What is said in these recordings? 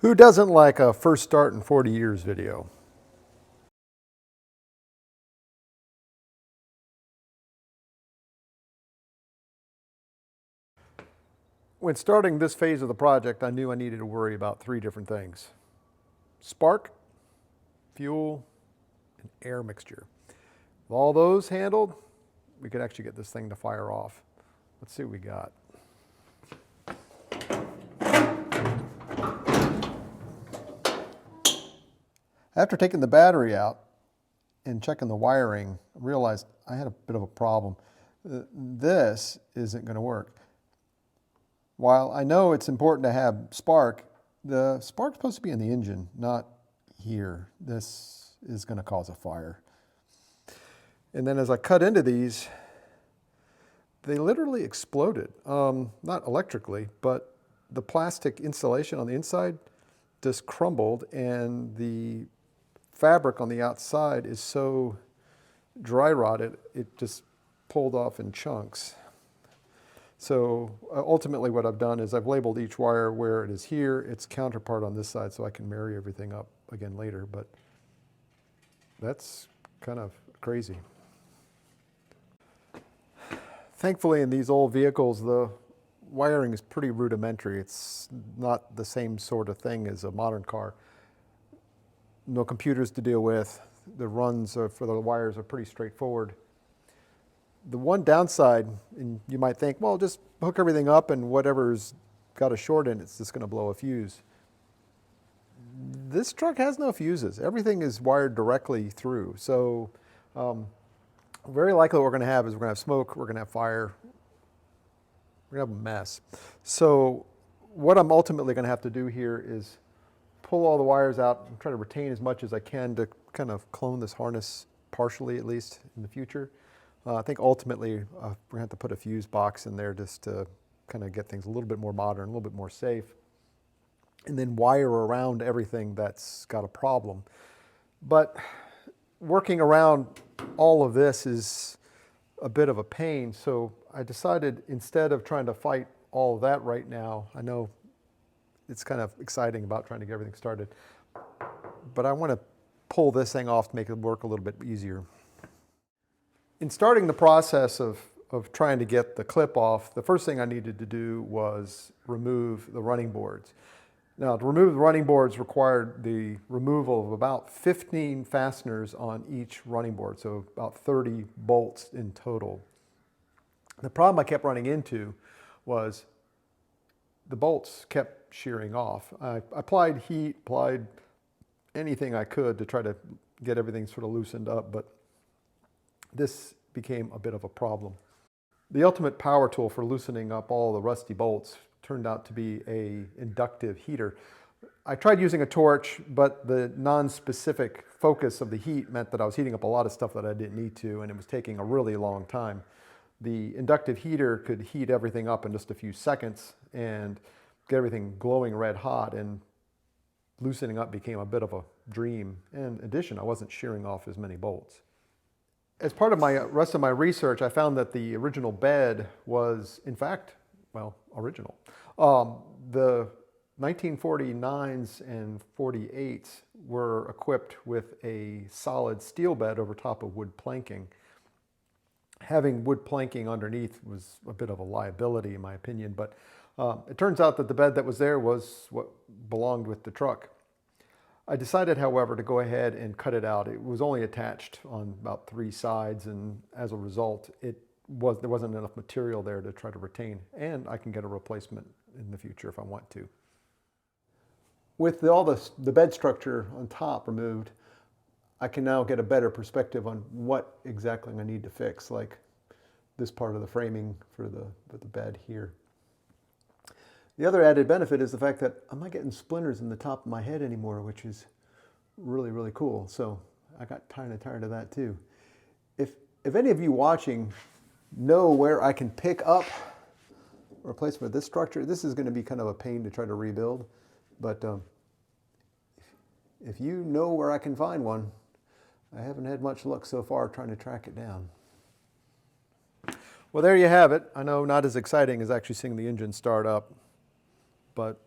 Who doesn't like a first start in 40 years video? When starting this phase of the project, I knew I needed to worry about three different things: spark, fuel, and air mixture. With all those handled, we could actually get this thing to fire off. Let's see what we got. After taking the battery out and checking the wiring, I realized I had a bit of a problem. This isn't going to work. While I know it's important to have spark, the spark's supposed to be in the engine, not here. This is going to cause a fire. And then as I cut into these, they literally exploded. Not electrically, but the plastic insulation on the inside just crumbled, and the fabric on the outside is so dry rotted, it just pulled off in chunks. So ultimately what I've done is I've labeled each wire where it is here, its counterpart on this side, so I can marry everything up again later, but that's kind of crazy. Thankfully, in these old vehicles, the wiring is pretty rudimentary. It's not the same sort of thing as a modern car. No computers to deal with. The runs for the wires are pretty straightforward. The one downside, and you might think, well, just hook everything up and whatever's got a short in it's just going to blow a fuse. This truck has no fuses. Everything is wired directly through. So very likely what we're going to have is we're going to have smoke, we're going to have fire, we're going to have a mess. So what I'm ultimately going to have to do here is pull all the wires out and try to retain as much as I can to kind of clone this harness partially, at least in the future. I think ultimately we're going to have to put a fuse box in there just to kind of get things a little bit more modern, a little bit more safe, and then wire around everything that's got a problem. But working around all of this is a bit of a pain, so I decided instead of trying to fight all of that right now, I know it's kind of exciting about trying to get everything started, but I want to pull this thing off to make it work a little bit easier. In starting the process of trying to get the clip off, the first thing I needed to do was remove the running boards. Now, to remove the running boards required the removal of about 15 fasteners on each running board, so about 30 bolts in total. The problem I kept running into was the bolts kept shearing off. I applied heat, applied anything I could to try to get everything sort of loosened up, but this became a bit of a problem. The ultimate power tool for loosening up all the rusty bolts turned out to be an inductive heater. I tried using a torch, but the non-specific focus of the heat meant that I was heating up a lot of stuff that I didn't need to, and it was taking a really long time. The inductive heater could heat everything up in just a few seconds and get everything glowing red hot, and loosening up became a bit of a dream. In addition, I wasn't shearing off as many bolts. As part of my rest of my research, I found that the original bed was, in fact, well, original. The 1949s and 48s were equipped with a solid steel bed over top of wood planking. Having wood planking underneath was a bit of a liability in my opinion, but it turns out that the bed that was there was what belonged with the truck. I decided, however, to go ahead and cut it out. It was only attached on about 3 sides, and as a result, there wasn't enough material there to try to retain, and I can get a replacement in the future if I want to. With all the bed structure on top removed, I can now get a better perspective on what exactly I need to fix, like this part of the framing for the bed here. The other added benefit is the fact that I'm not getting splinters in the top of my head anymore, which is really, really cool. So I got kind of tired of that too. If any of you watching know where I can pick up a replacement of this structure, this is going to be kind of a pain to try to rebuild. But if you know where I can find one, I haven't had much luck so far trying to track it down. Well, there you have it. I know not as exciting as actually seeing the engine start up, but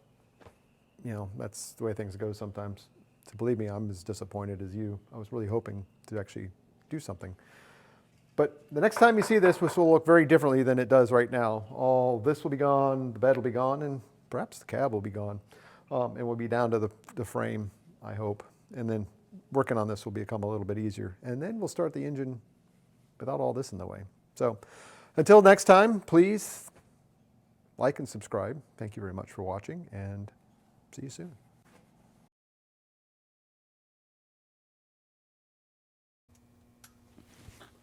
you know, that's the way things go sometimes. So believe me, I'm as disappointed as you. I was really hoping to actually do something. But the next time you see this will look very differently than it does right now. All this will be gone, the bed will be gone, and perhaps the cab will be gone. And we'll be down to the frame, I hope. And then working on this will become a little bit easier. And then we'll start the engine without all this in the way. So until next time, please like and subscribe. Thank you very much for watching, and see you soon.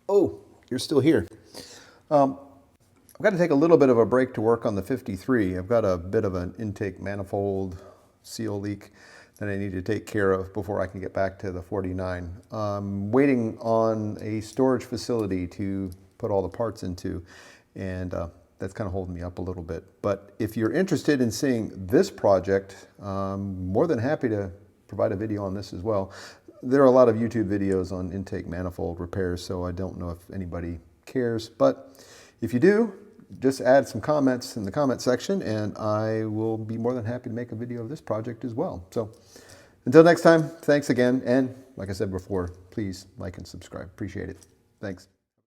Oh, you're still here. I've got to take a little bit of a break to work on the 53. I've got a bit of an intake manifold seal leak that I need to take care of before I can get back to the 49. I'm waiting on a storage facility to put all the parts into, and that's kind of holding me up a little bit. But if you're interested in seeing this project, I'm more than happy to provide a video on this as well. There are a lot of YouTube videos on intake manifold repairs, so I don't know if anybody cares. But if you do, just add some comments in the comment section, and I will be more than happy to make a video of this project as well. So until next time, thanks again. And like I said before, please like and subscribe. Appreciate it. Thanks.